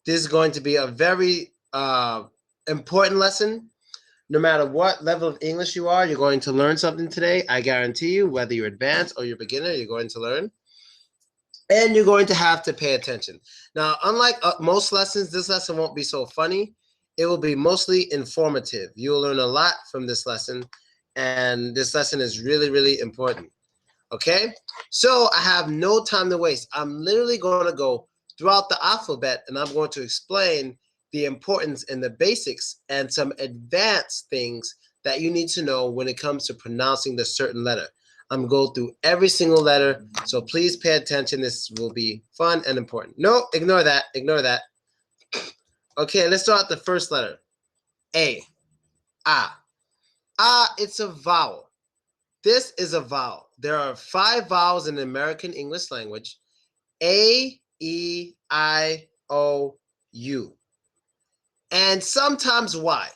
This is going to be a very important lesson. No matter what level of English you are, you're going to learn something today. I guarantee you, whether you're advanced or you're beginner, you're going to learn. And you're going to have to pay attention. Now, unlike most lessons, this lesson won't be so funny. It will be mostly informative. You will learn a lot from this lesson, and this lesson is really, really important. Okay? So I have no time to waste. I'm literally going to go throughout the alphabet, and I'm going to explain the importance and the basics and some advanced things that you need to know when it comes to pronouncing the certain letter. I'm going to go through every single letter, so please pay attention. This will be fun and important. No, ignore that. Ignore that. Okay, let's start with the first letter. A. Ah. Ah, it's a vowel. This is a vowel. There are 5 vowels in the American English language. A, E, I, O, U. And sometimes Y.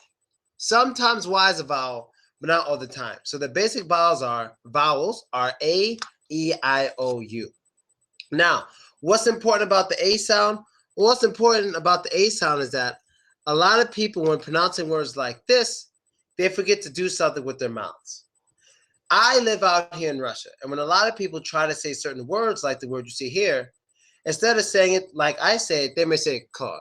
Sometimes Y is a vowel, but not all the time. So the basic vowels are A, E, I, O, U. Now, what's important about the A sound? Well, what's important about the A sound is that a lot of people, when pronouncing words like this, they forget to do something with their mouths. I live out here in Russia, and when a lot of people try to say certain words, like the word you see here, instead of saying it like I say it, they may say car,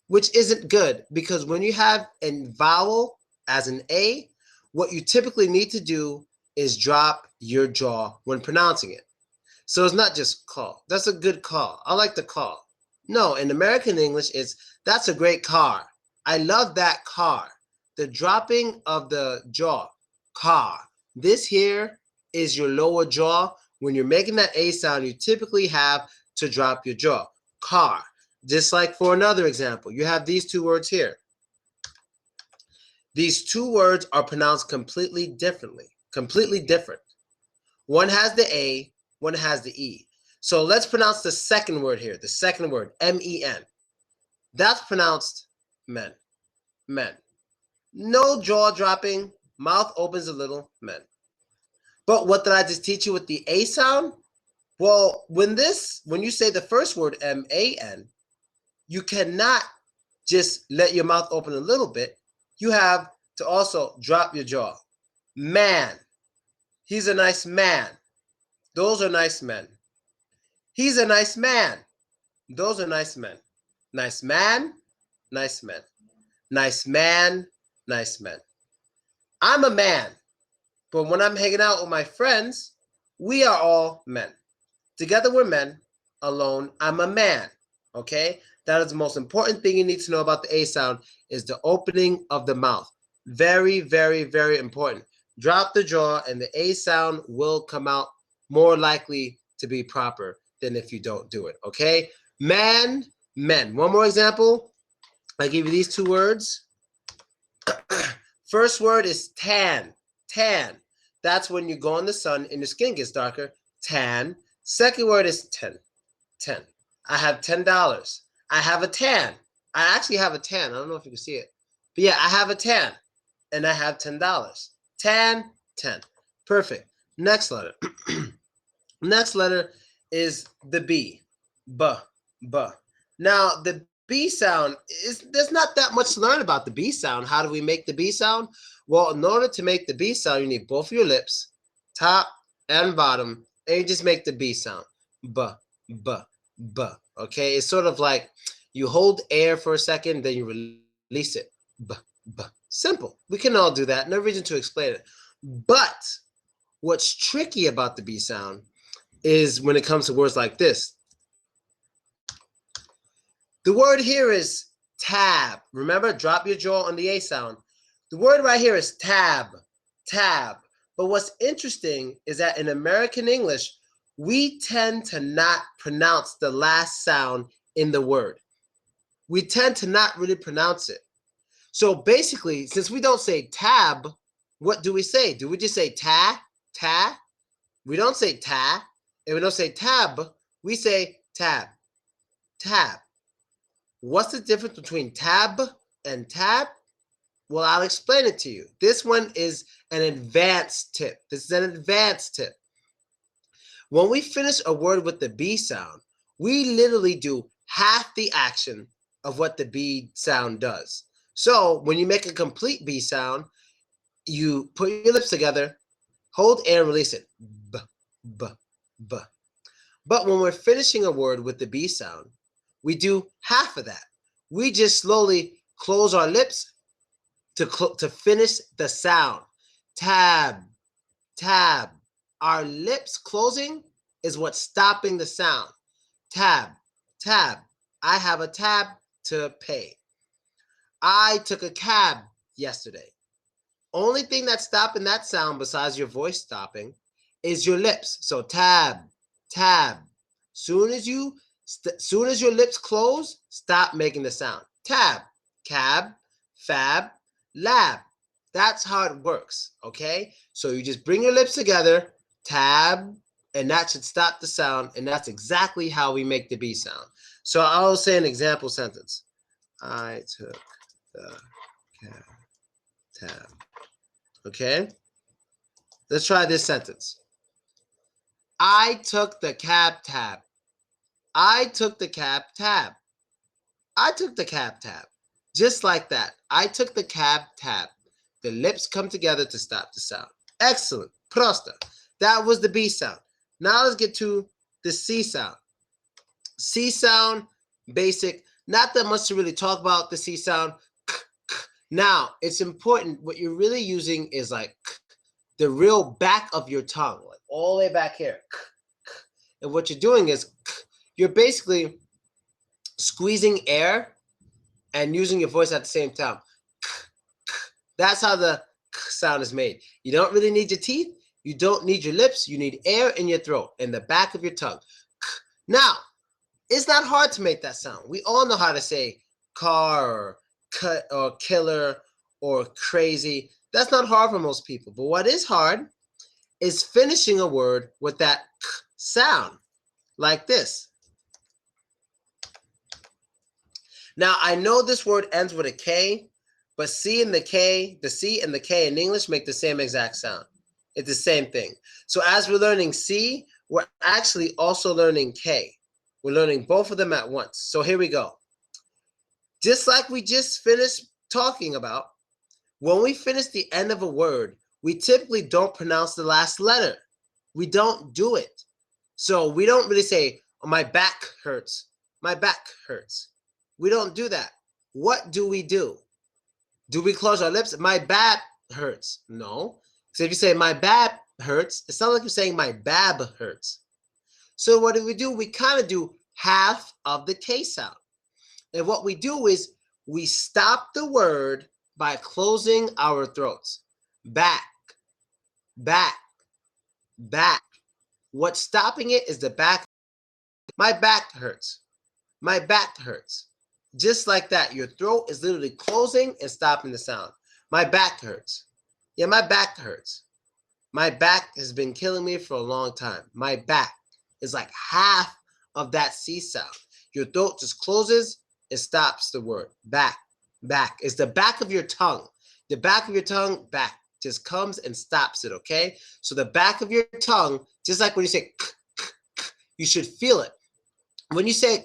which isn't good, because when you have a vowel as an A, what you typically need to do is drop your jaw when pronouncing it. So it's not just call. That's a good call. I like the call. No, in American English, it's that's a great car. I love that car. The dropping of the jaw, car. This here is your lower jaw. When you're making that A sound, you typically have to drop your jaw, car. Just like for another example, you have these 2 words here. These 2 words are pronounced completely differently, completely different. One has the A, one has the E. So let's pronounce the second word here, the second word, M-E-N. That's pronounced men, men. No jaw dropping, mouth opens a little, men. But what did I just teach you with the A sound? Well, when you say the first word, M-A-N, you cannot just let your mouth open a little bit. You have to also drop your jaw. Man. He's a nice man. Those are nice men. He's a nice man. Those are nice men. Nice man, nice men. Nice man, nice men. I'm a man, but when I'm hanging out with my friends, we are all men. Together we're men. Alone, I'm a man. Okay? That is the most important thing you need to know about the A sound, is the opening of the mouth. Very, very, very important. Drop the jaw and the A sound will come out more likely to be proper than if you don't do it. Okay? Man, men. One more example. I give you these 2 words. First word is tan. Tan. That's when you go in the sun and your skin gets darker. Tan. Second word is 10. 10. I have $10. I have a tan. I actually have a tan. I don't know if you can see it. But yeah, I have a tan. And I have $10. Tan, 10. Perfect. Next letter. Next letter is the B. B. B. Now, the B sound, there's not that much to learn about the B sound. How do we make the B sound? Well, in order to make the B sound, you need both of your lips, top and bottom, and you just make the B sound. B, B, B. Okay? It's sort of like you hold air for a second, then you release it. B, B. Simple. We can all do that. No reason to explain it. But what's tricky about the B sound is when it comes to words like this. The word here is tab. Remember, drop your jaw on the A sound. The word right here is tab. Tab. But what's interesting is that in American English, we tend to not pronounce the last sound in the word. We tend to not really pronounce it. So basically, since we don't say tab, what do we say? Do we just say ta, ta? We don't say ta. And we don't say tab. We say tab, tab. What's the difference between tab and tab? Well, I'll explain it to you. This one is an advanced tip. This is an advanced tip. When we finish a word with the B sound, we literally do half the action of what the B sound does. So when you make a complete B sound, you put your lips together, hold air, and release it. B, b, b. But when we're finishing a word with the B sound, we do half of that. We just slowly close our lips to finish the sound. Tab, tab. Our lips closing is what's stopping the sound. Tab, tab. I have a tab to pay. I took a cab yesterday. Only thing that's stopping that sound besides your voice stopping is your lips. So tab, tab. Soon as your lips close, stop making the sound. Tab, cab, fab, lab. That's how it works, okay? So you just bring your lips together, tab, and that should stop the sound, and that's exactly how we make the B sound. So I'll say an example sentence. I took the cab, tab. Okay? Let's try this sentence. I took the cab, tab. I took the cab, tab. I took the cab, tab. Just like that. I took the cab, tab. The lips come together to stop the sound. Excellent. Prosta. That was the B sound. Now let's get to the C sound. C sound, basic. Not that much to really talk about the C sound. Now, it's important. What you're really using is like the real back of your tongue, like all the way back here. And what you're doing is you're basically squeezing air and using your voice at the same time. That's how the sound is made. You don't really need your teeth. You don't need your lips. You need air in your throat, in the back of your tongue. Now, it's not hard to make that sound. We all know how to say car or cut or killer or crazy. That's not hard for most people. But what is hard is finishing a word with that sound, like this. Now, I know this word ends with a K, but C and the K, the C and the K in English make the same exact sound. It's the same thing. So as we're learning C, we're actually also learning K. We're learning both of them at once. So here we go. Just like we just finished talking about, when we finish the end of a word, we typically don't pronounce the last letter. We don't do it. So we don't really say, oh, my back hurts. My back hurts. We don't do that. What do we do? Do we close our lips? My back hurts. No. So if you say my back hurts, it sounds like you're saying my bab hurts. So what do? We kind of do half of the K sound. And what we do is we stop the word by closing our throats. Back, back, back. What's stopping it is the back. My back hurts. My back hurts. Just like that. Your throat is literally closing and stopping the sound. My back hurts. Yeah, my back hurts. My back has been killing me for a long time. My back is like half of that C sound. Your throat just closes, it stops the word. Back, back. It's the back of your tongue. The back of your tongue, back, just comes and stops it, okay? So the back of your tongue, just like when you say k, k, k, you should feel it. When you say k,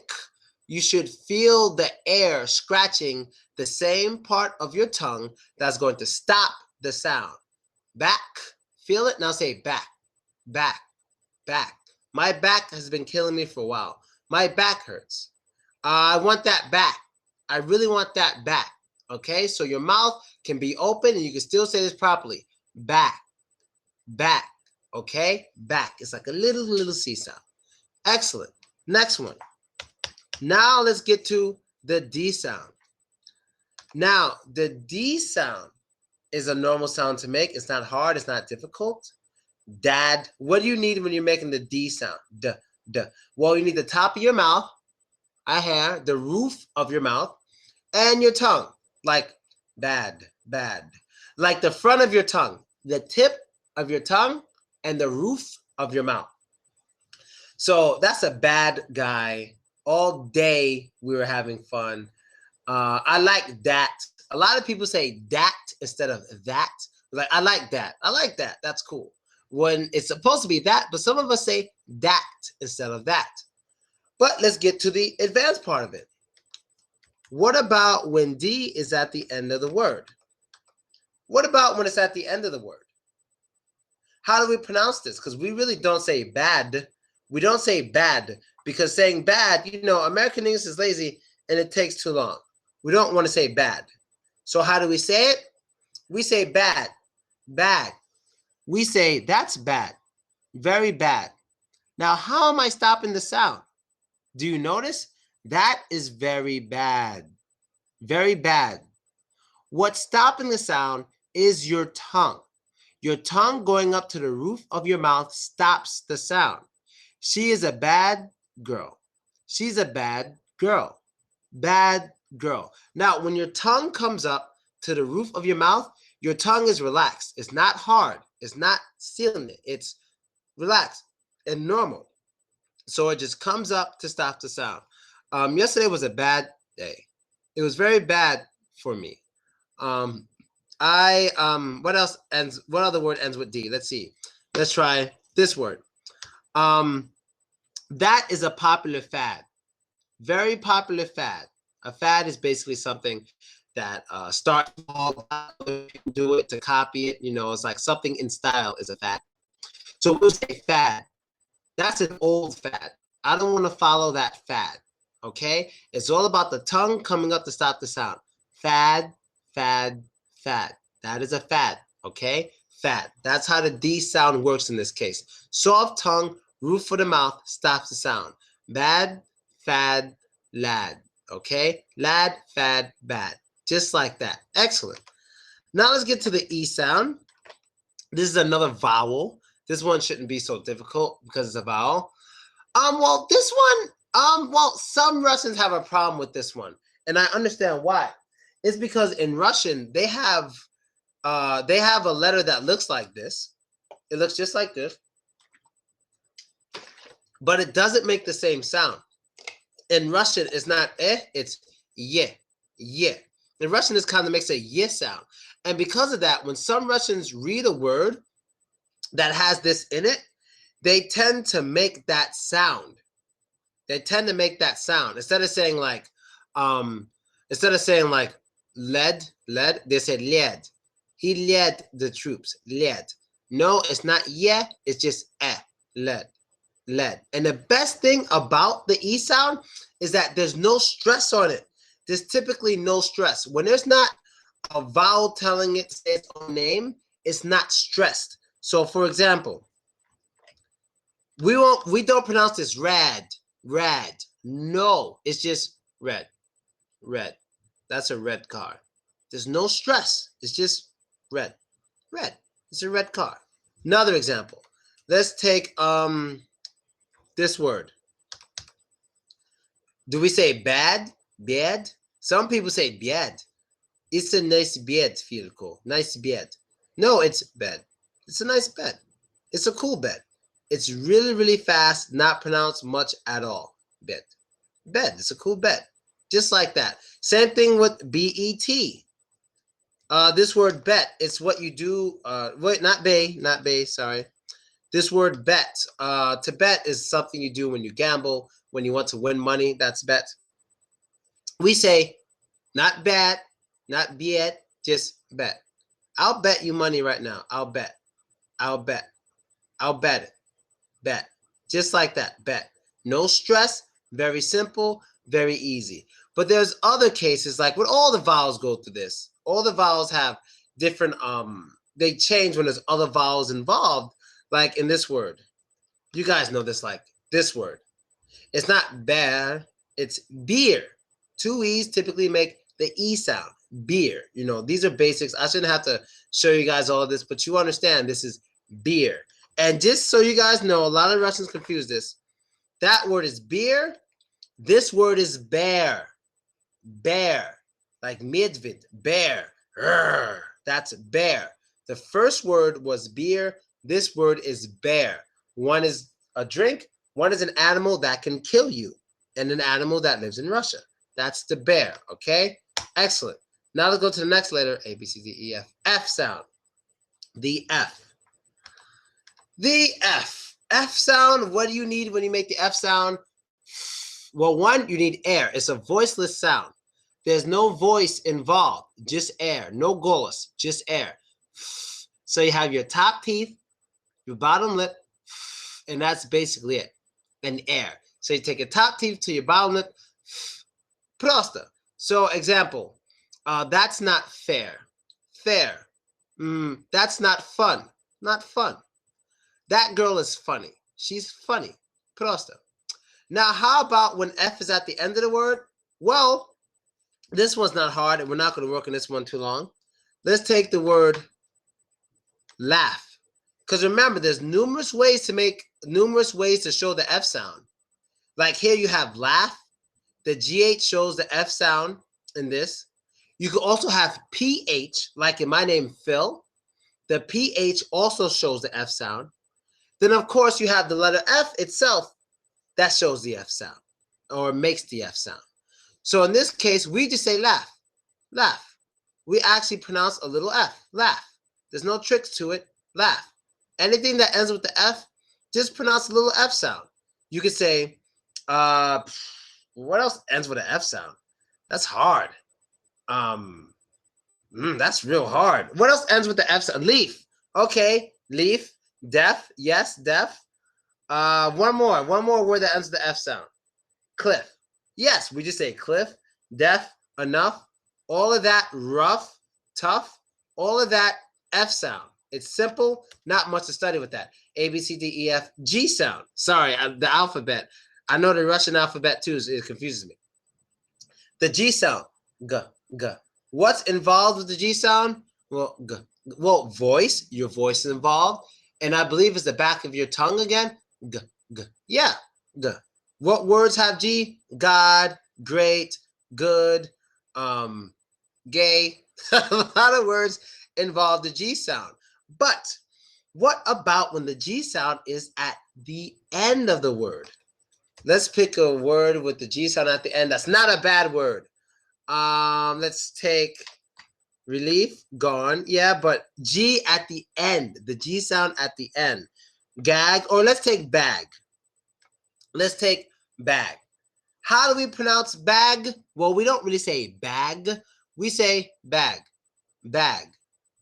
you should feel the air scratching the same part of your tongue that's going to stop the sound. Back, feel it? Now say back, back, back. My back has been killing me for a while. My back hurts. I want that back. I really want that back. Okay, so your mouth can be open and you can still say this properly. Back, back. Okay, back. It's like a little C sound. Excellent. Next one. Now let's get to the D sound. Now, the D sound is a normal sound to make. It's not hard. It's not difficult. Dad. What do you need when you're making the D sound? D, D. Well, you need the top of your mouth, a hair, the roof of your mouth, and your tongue. Like bad, bad. Like the front of your tongue, the tip of your tongue, and the roof of your mouth. So that's a bad guy. All day we were having fun. I like that. A lot of people say that instead of that. Like, I like that. I like that. That's cool. When it's supposed to be that, but some of us say that instead of that. But let's get to the advanced part of it. What about when D is at the end of the word? What about when it's at the end of the word? How do we pronounce this? Because we really don't say bad. We don't say bad because saying bad, you know, American English is lazy and it takes too long. We don't want to say bad. So how do we say it? We say bad, bad. We say that's bad, very bad. Now, how am I stopping the sound? Do you notice? That is very bad, very bad. What's stopping the sound is your tongue. Your tongue going up to the roof of your mouth stops the sound. She is a bad girl. She's a bad girl. Bad girl. Now, when your tongue comes up to the roof of your mouth, your tongue is relaxed. It's not hard. It's not sealing it. It's relaxed and normal. So it just comes up to stop the sound. Yesterday was a bad day. It was very bad for me. What else ends? What other word ends with D? Let's see. Let's try this word. That is a popular fad. Very popular fad. A fad is basically something that starts small, people do it to copy it. You know, it's like something in style is a fad. So we'll say fad. That's an old fad. I don't want to follow that fad. Okay? It's all about the tongue coming up to stop the sound. Fad, fad, fad. That is a fad. Okay? Fad. That's how the D sound works in this case. Soft tongue, roof of the mouth, stops the sound. Bad, fad, lad. Okay? Lad, fad, bad. Just like that. Excellent. Now let's get to the E sound. This is another vowel. This one shouldn't be so difficult because it's a vowel. Well, this one, some Russians have a problem with this one, and I understand why. It's because in Russian they have a letter that looks like this. It looks just like this, but it doesn't make the same sound. In Russian, it's not eh, it's yeah, yeah. In Russian, this kind of makes a yeah sound, and because of that, when some Russians read a word that has this in it, they tend to make that sound. They tend to make that sound instead of saying like lead, they said led. He led the troops. Led. No, it's not yeah, it's just led. Led. And the best thing about the E sound is that there's no stress on it. There's typically no stress. When there's not a vowel telling it to say its own name, it's not stressed. So for example, we don't pronounce this rad. No, it's just red. That's a red car. There's no stress. It's just red. It's a red car. Another example. Let's take this word. Do we say bad? Bad? Some people say bad. It's a nice bed, Firko. Nice bed. No, it's bed. It's a nice bed. It's a cool bed. It's really, really fast, not pronounced much at all. Bed. Bed. It's a cool bed. Just like that. Same thing with B-E-T. This word bet, it's what you do. Not bay, sorry. This word bet. To bet is something you do when you gamble, when you want to win money. That's bet. We say, not bet, not bet, just bet. I'll bet you money right now. I'll bet it. Bet. Just like that. Bet. No stress. Very simple. Very easy. But there's other cases, like when all the vowels go through this. All the vowels have different, they change when there's other vowels involved. Like in this word. You guys know this, like this word. It's not bear. It's beer. Two E's typically make the E sound. Beer. You know, these are basics. I shouldn't have to show you guys all of this, but you understand this is beer. And just so you guys know, a lot of Russians confuse this. That word is beer. This word is bear. Bear. Like medved. Bear. Rrr. That's bear. The first word was beer. This word is bear. One is a drink. One is an animal that can kill you. And an animal that lives in Russia. That's the bear. Okay? Excellent. Now let's go to the next letter. A, B, C, D, E, F. F sound. The F. The F. F sound. What do you need when you make the F sound? Well, one, you need air. It's a voiceless sound. There's no voice involved, just air. No golas, just air. So you have your top teeth, your bottom lip, and that's basically it. And air. So you take your top teeth to your bottom lip, prosta. So example, that's not fair. Fair. That's not fun. Not fun. That girl is funny. She's funny. Prosta. Now, how about when F is at the end of the word? Well, this one's not hard, and we're not going to work on this one too long. Let's take the word laugh. Because remember, there's numerous ways to show the F sound. Like here you have laugh. The GH shows the F sound in this. You could also have PH, like in my name, Phil. The PH also shows the F sound. Then, of course, you have the letter F itself that shows the F sound or makes the F sound. So in this case, we just say laugh, laugh. We actually pronounce a little F, laugh. There's no tricks to it, laugh. Anything that ends with the F, just pronounce a little F sound. You could say, what else ends with an F sound? That's hard. That's real hard. What else ends with the F sound? Leaf. Okay, leaf. Deaf. Yes, deaf. One more word that ends with the F sound. Cliff. Yes, we just say cliff, deaf, enough. All of that rough, tough. All of that F sound. It's simple, not much to study with that. A, B, C, D, E, F, G sound. Sorry, the alphabet. I know the Russian alphabet too, so it confuses me. The G sound, G, G. What's involved with the G sound? Well, G. Well, voice, your voice is involved. And I believe it's the back of your tongue again. G, G. Yeah, G. What words have G? God, great, good, gay. A lot of words involve the G sound. But what about when the G sound is at the end of the word? Let's pick a word with the G sound at the end. That's not a bad word. Let's take relief, gone. Yeah, but G at the end. The G sound at the end. Gag, or let's take bag. Let's take bag. How do we pronounce bag? Well, we don't really say bag. We say bag, bag,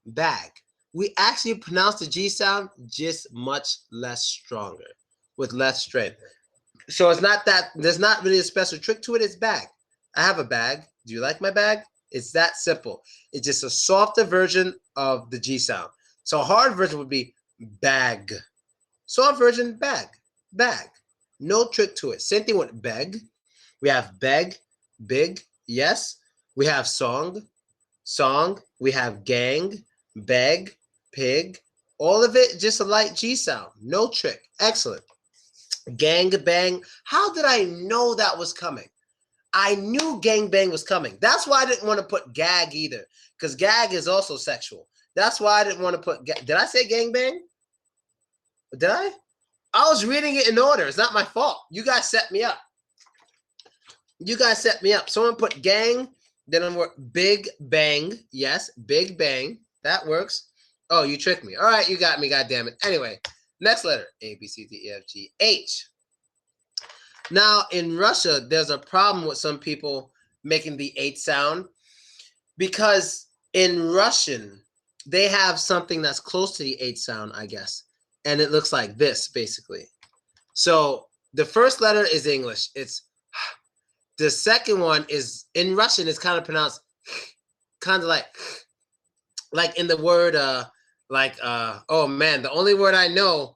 bag. We actually pronounce the G sound just much less stronger, with less strength. So it's not that, there's not really a special trick to it. It's bag. I have a bag. Do you like my bag? It's that simple. It's just a softer version of the G sound. So a hard version would be bag. Soft version, bag, bag. No trick to it. Same thing with beg. We have beg, big, yes. We have song, song. We have gang, beg, pig. All of it just a light G sound. No trick. Excellent. Gang bang. How did I know that was coming? I knew gang bang was coming. That's why I didn't want to put gag either, because gag is also sexual. That's why I didn't want to put. Did I say gang bang? Did I? I was reading it in order. It's not my fault. You guys set me up. You guys set me up. Someone put gang, then I'm big bang. Yes, big bang. That works. Oh, you tricked me. All right, you got me. God damn it. Anyway, next letter. A, B, C, D, E, F, G, H. Now, in Russia, there's a problem with some people making the H sound because in Russian, they have something that's close to the H sound, I guess. And it looks like this, basically. So the first letter is English. It's the second one is in Russian. It's kind of pronounced kind of like in the word oh man, the only word I know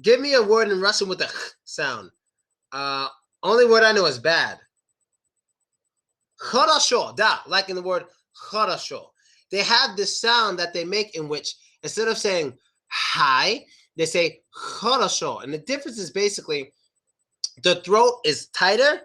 give me a word in Russian with a sound. Only word I know is bad. Хорошо, da, like in the word хорошо. They have this sound that they make in which instead of saying hi, they say хорошо. And the difference is basically the throat is tighter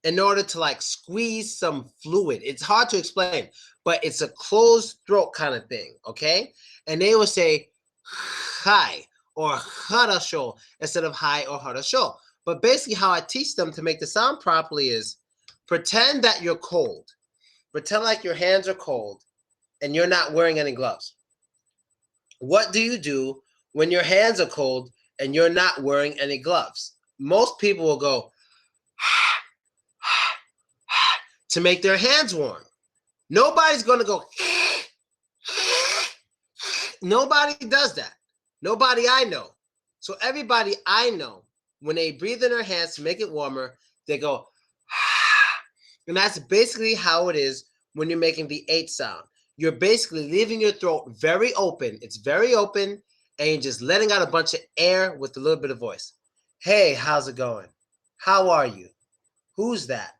in order to like squeeze some fluid. It's hard to explain, but it's a closed throat kind of thing, okay? And they will say hi or хорошо instead of hi or хорошо. But basically how I teach them to make the sound properly is pretend that you're cold. Pretend like your hands are cold and you're not wearing any gloves. What do you do when your hands are cold and you're not wearing any gloves? Most people will go, to make their hands warm. Nobody's going to go. Nobody does that. Nobody I know. So everybody I know, when they breathe in their hands to make it warmer, they go. And that's basically how it is when you're making the H sound. You're basically leaving your throat very open. It's very open, and you're just letting out a bunch of air with a little bit of voice. Hey, how's it going? How are you? Who's that?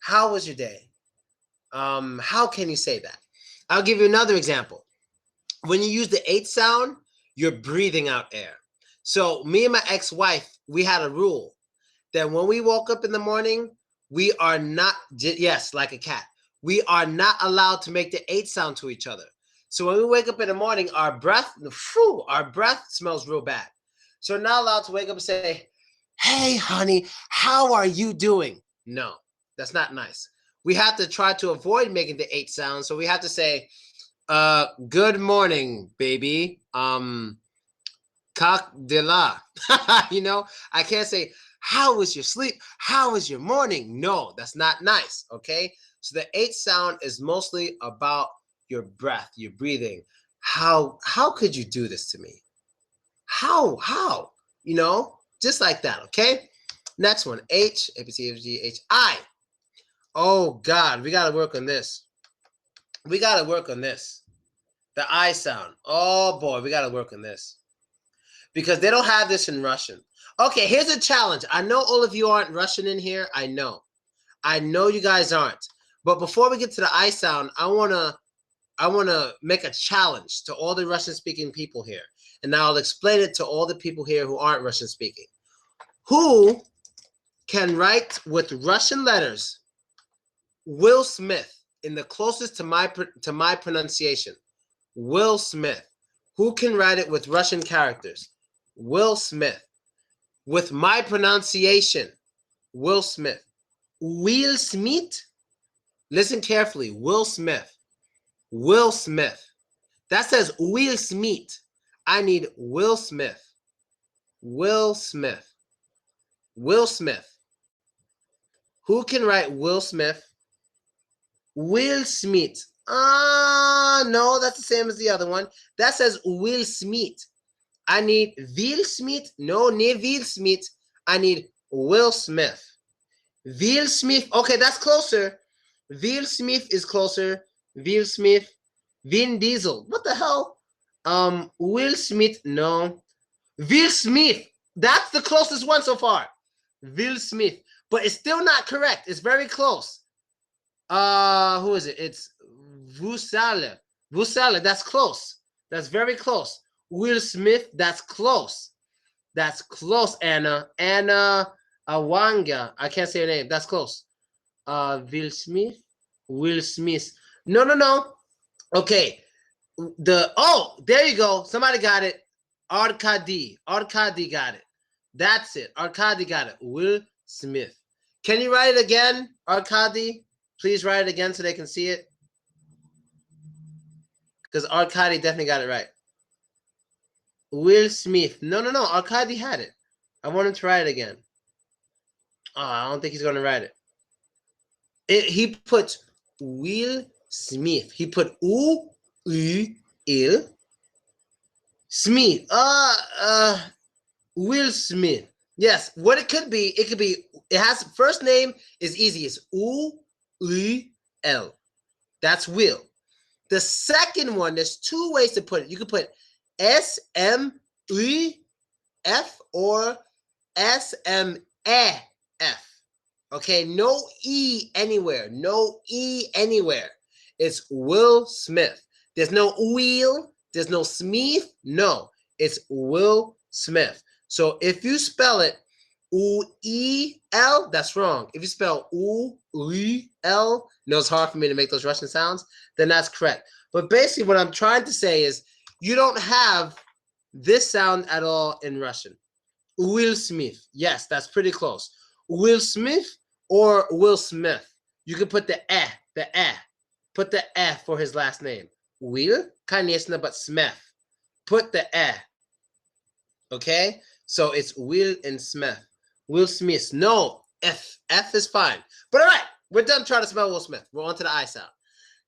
How was your day? How can you say that? I'll give you another example. When you use the H sound, you're breathing out air. So me and my ex-wife, we had a rule that when we woke up in the morning, we are not, yes, like a cat, we are not allowed to make the H sound to each other. So when we wake up in the morning, our breath smells real bad. So we're not allowed to wake up and say, hey, honey, how are you doing? No, that's not nice. We have to try to avoid making the H sound. So we have to say, good morning, baby. Coq de la. You know, I can't say, how was your sleep? How was your morning? No, that's not nice. Okay. So the H sound is mostly about your breath, your breathing. How could you do this to me? How? You know, just like that. Okay. Next one. H, A, B, C, F, G, H, I. Oh God, we got to work on this. We got to work on this. The I sound. Oh boy, we got to work on this. Because they don't have this in Russian. Okay, here's a challenge. I know all of you aren't Russian in here. I know you guys aren't. But before we get to the I sound, I wanna make a challenge to all the Russian-speaking people here. And I'll explain it to all the people here who aren't Russian-speaking. Who can write with Russian letters Will Smith in the closest to my pronunciation? Will Smith. Who can write it with Russian characters? Will Smith. With my pronunciation, Will Smith. Will Smith? Listen carefully. Will Smith. Will Smith. That says Will Smith. I need Will Smith. Will Smith. Will Smith. Who can write Will Smith? Will Smith. No, that's the same as the other one. That says Will Smith. I need Will Smith. No, near Will Smith. I need Will Smith. Will Smith. Okay, that's closer. Will Smith is closer. Will Smith. Vin Diesel. What the hell? Will Smith. No. Will Smith. That's the closest one so far. Will Smith. But it's still not correct. It's very close. Who is it? It's Vusale. Vusale. That's close. That's very close. Will Smith. That's close. That's close, Anna. Anna Awanga. I can't say her name. That's close. Will Smith. Will Smith. No. Okay. There you go. Somebody got it. Arkady. Arkady got it. That's it. Arkady got it. Will Smith. Can you write it again, Arkady? Please write it again so they can see it. Because Arkady definitely got it right. Will Smith. No. Arkady had it. I want him to write it again. Oh, I don't think he's going to write it. He put Will Smith. He put il Smith. Will Smith. Yes, what it could be, it has first name is easy. It's U-I-L. That's Will. The second one, there's two ways to put it. You could put S-M-I-F or S-M-A-F. Okay, no E anywhere. No E anywhere. It's Will Smith. There's no Will. There's no Smith. No, it's Will Smith. So if you spell it U-E-L, that's wrong. If you spell U-E-L, no, it's hard for me to make those Russian sounds, then that's correct. But basically what I'm trying to say is you don't have this sound at all in Russian. Will Smith. Yes, that's pretty close. Will Smith or Will Smith. You can put the eh. Put the eh for his last name. Will, конечно, but Smith. Put the eh. Okay? So it's Will and Smith. Will Smith. No, F. F is fine. But all right, we're done trying to spell Will Smith. We're on to the I sound.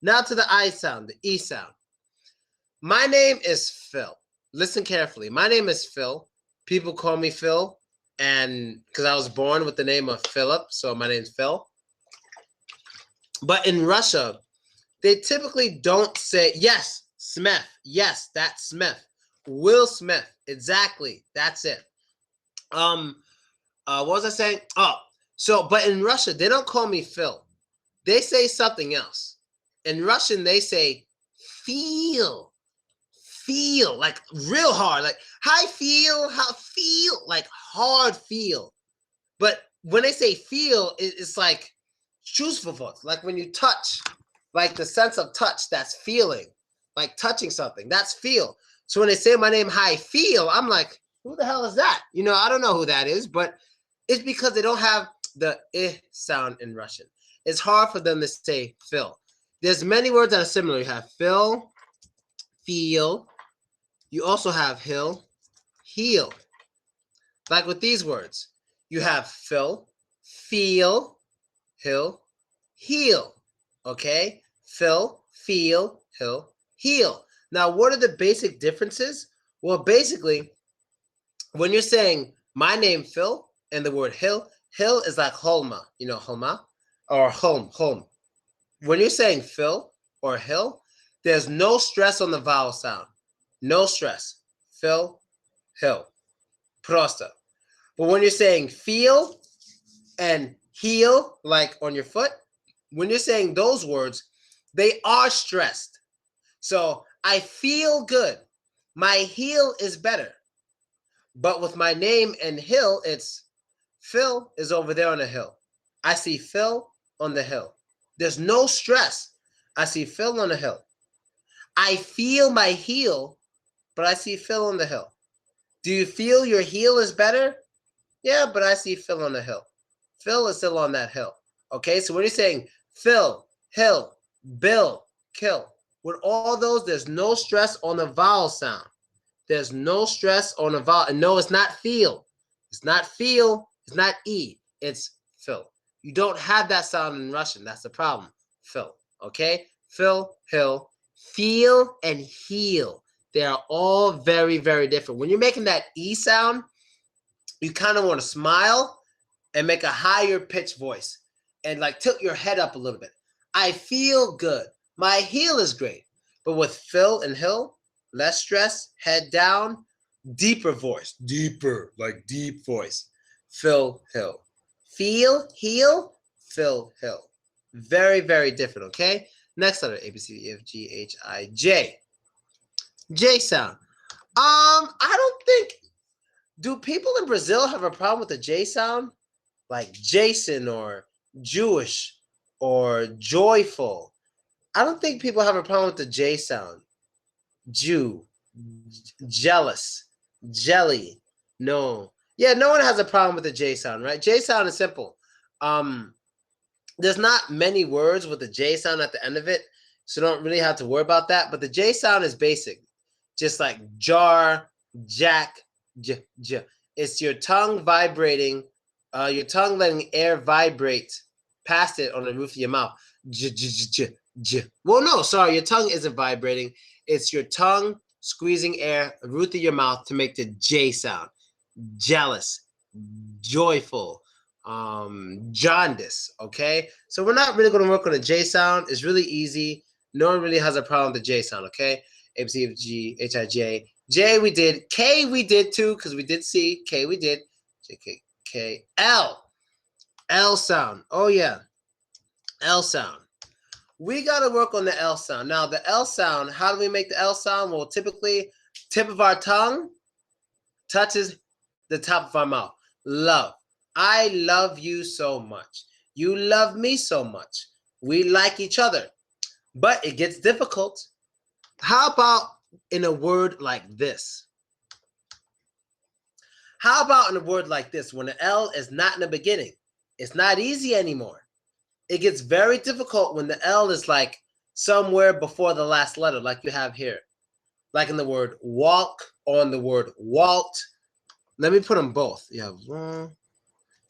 Now to the I sound, the E sound. My name is Phil. Listen carefully. My name is Phil. People call me Phil, and because I was born with the name of Philip, so my name's Phil. But in Russia, they typically don't say, yes, Smith. Yes, that's Smith. Will Smith. Exactly. That's it. What was I saying? Oh, so, but in Russia, they don't call me Phil. They say something else. In Russian, they say feel. Feel, like real hard. Like, how feel, like hard feel. But when they say feel, it's like truthful. Like when you touch, like the sense of touch, that's feeling. Like touching something, that's feel. So when they say my name, how I feel, I'm like, who the hell is that? You know, I don't know who that is, but it's because they don't have the I sound in Russian. It's hard for them to say Phil. There's many words that are similar. You have Phil, feel. You also have hill, heel. Like with these words, you have fill, feel, hill, heel. Okay? Fill, feel, hill, heel. Now, what are the basic differences? Well, basically, when you're saying my name Phil and the word hill is like holma, you know, holma, or home. When you're saying Phil or hill, there's no stress on the vowel sound. No stress. Phil, hill. Prosta. But when you're saying feel and heel, like on your foot, when you're saying those words, they are stressed. So I feel good. My heel is better. But with my name and hill, it's Phil is over there on the hill. I see Phil on the hill. There's no stress. I see Phil on the hill. I feel my heel, but I see Phil on the hill. Do you feel your heel is better? Yeah, but I see Phil on the hill. Phil is still on that hill. Okay, so when you're saying Phil, hill, bill, kill, with all those, there's no stress on the vowel sound. There's no stress on the vowel. And no, it's not feel. It's not feel. It's not E. It's Phil. You don't have that sound in Russian. That's the problem. Phil. Okay? Phil, hill, feel, and heel. They are all very, very different. When you're making that E sound, you kind of want to smile and make a higher pitch voice and like tilt your head up a little bit. I feel good. My heel is great. But with Phil and hill, less stress, head down, deeper voice. Deeper, like deep voice. Phil, hill. Feel, heel, Phil, hill. Very, very different, okay? Next letter, A, B, C, D, E, F, G, H, I, J. J sound. I don't think, do people in Brazil have a problem with the J sound? Like Jason or Jewish or joyful. I don't think people have a problem with the J sound. Jew, jealous, jelly. No. Yeah, no one has a problem with the J sound, right? J sound is simple. There's not many words with the J sound at the end of it, so don't really have to worry about that. But the J sound is basic. Just like jar, jack, j. It's your tongue vibrating, your tongue letting air vibrate past it on the roof of your mouth. J, j, j, j. Well, no, sorry, your tongue isn't vibrating. It's your tongue squeezing air, the roof of your mouth to make the J sound. Jealous, joyful, jaundice, okay? So we're not really going to work on the J sound. It's really easy. No one really has a problem with the J sound, okay? A, B, C, F, G, H, I, J. J we did. K we did too, because we did C. K we did. J, K, K. L. L sound. Oh, yeah. L sound. We got to work on the L sound. Now, the L sound, how do we make the L sound? Well, typically, tip of our tongue touches the top of our mouth. Love. I love you so much. You love me so much. We like each other. But it gets difficult. How about in a word like this? How about in a word like this when the L is not in the beginning? It's not easy anymore. It gets very difficult when the L is like somewhere before the last letter, like you have here. Like in the word walk or in the word walt. Let me put them both. You have one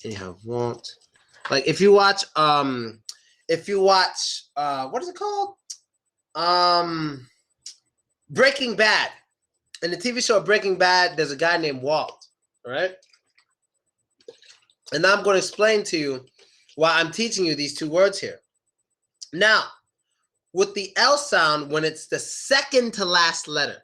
and you have want. Like if you watch what is it called? Breaking Bad. In the TV show Breaking Bad, there's a guy named Walt, right? And now I'm going to explain to you why I'm teaching you these two words here. Now, with the L sound, when it's the second to last letter,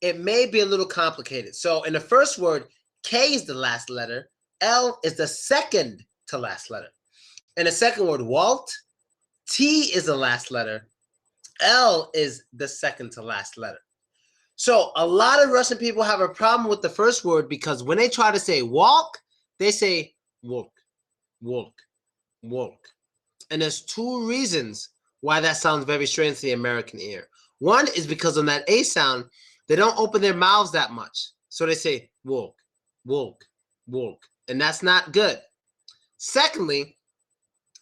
it may be a little complicated. So in the first word, K is the last letter, L is the second to last letter. In the second word, Walt, T is the last letter, L is the second to last letter. So a lot of Russian people have a problem with the first word because when they try to say walk, they say walk, walk, walk. And there's two reasons why that sounds very strange to the American ear. One is because on that A sound, they don't open their mouths that much. So they say walk, walk, walk. And that's not good. Secondly,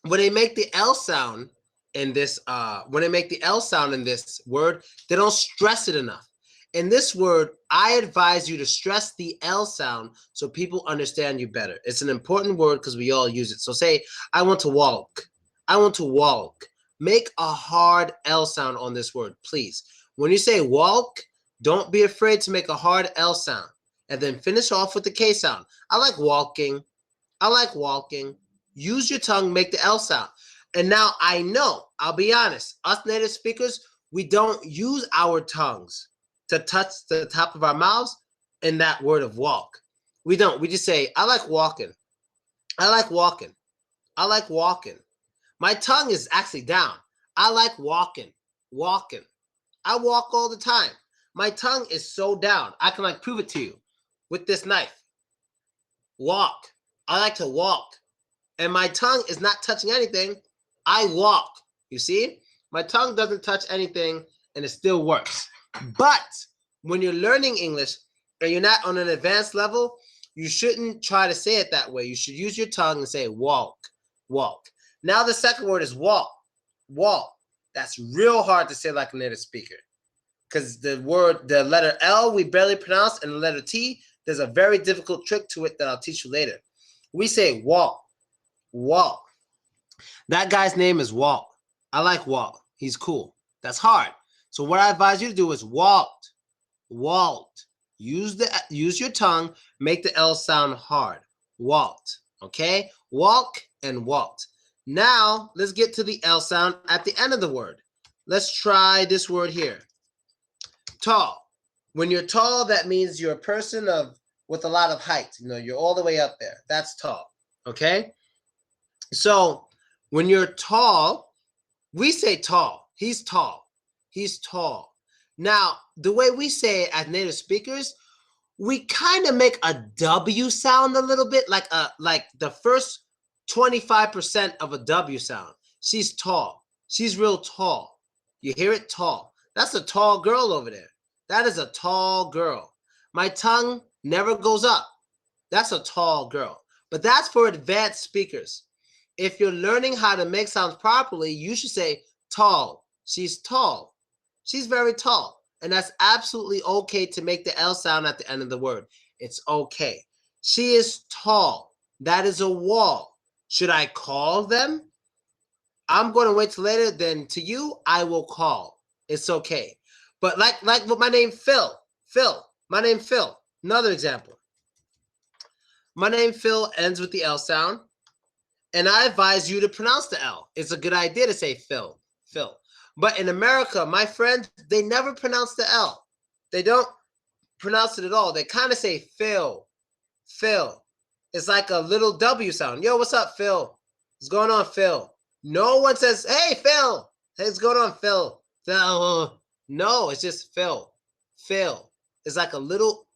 when they make the L sound in this word, they don't stress it enough. In this word, I advise you to stress the L sound so people understand you better. It's an important word because we all use it. So say, I want to walk. I want to walk. Make a hard L sound on this word, please. When you say walk, don't be afraid to make a hard L sound. And then finish off with the K sound. I like walking. I like walking. Use your tongue, make the L sound. And now I know, I'll be honest, us native speakers, we don't use our tongues to touch the top of our mouths in that word of walk. We don't. We just say, I like walking. I like walking. I like walking. My tongue is actually down. I like walking. Walking. I walk all the time. My tongue is so down. I can prove it to you with this knife. Walk. I like to walk. And my tongue is not touching anything. I walk. You see? My tongue doesn't touch anything and it still works. But when you're learning English and you're not on an advanced level, you shouldn't try to say it that way. You should use your tongue and say walk, walk. Now the second word is walk, walk. That's real hard to say like a native speaker because the letter L we barely pronounce and the letter T, there's a very difficult trick to it that I'll teach you later. We say walk, walk. That guy's name is Walt. I like Walt. He's cool. That's hard. So what I advise you to do is Walt. Walt. Use your tongue. Make the L sound hard. Walt. Okay? Walk and Walt. Now, let's get to the L sound at the end of the word. Let's try this word here. Tall. When you're tall, that means you're a person with a lot of height. You're all the way up there. That's tall. Okay? So, when you're tall, we say tall. He's tall. He's tall. Now, the way we say it as native speakers, we kind of make a W sound a little bit, like the first 25% of a W sound. She's tall. She's real tall. You hear it? Tall. That's a tall girl over there. That is a tall girl. My tongue never goes up. That's a tall girl. But that's for advanced speakers. If you're learning how to make sounds properly, you should say tall. She's tall. She's very tall. And that's absolutely okay to make the L sound at the end of the word. It's okay. She is tall. That is a wall. Should I call them? I'm going to wait till later. Then to you, I will call. It's okay. But like with my name, Phil. Phil. My name, Phil. Another example. My name, Phil, ends with the L sound. And I advise you to pronounce the L. It's a good idea to say Phil. Phil. But in America, my friends, they never pronounce the L. They don't pronounce it at all. They kind of say Phil. Phil. It's like a little W sound. Yo, what's up, Phil? What's going on, Phil? No one says, hey, Phil. Hey, what's going on, Phil? Phil. No, it's just Phil. Phil. It's like a little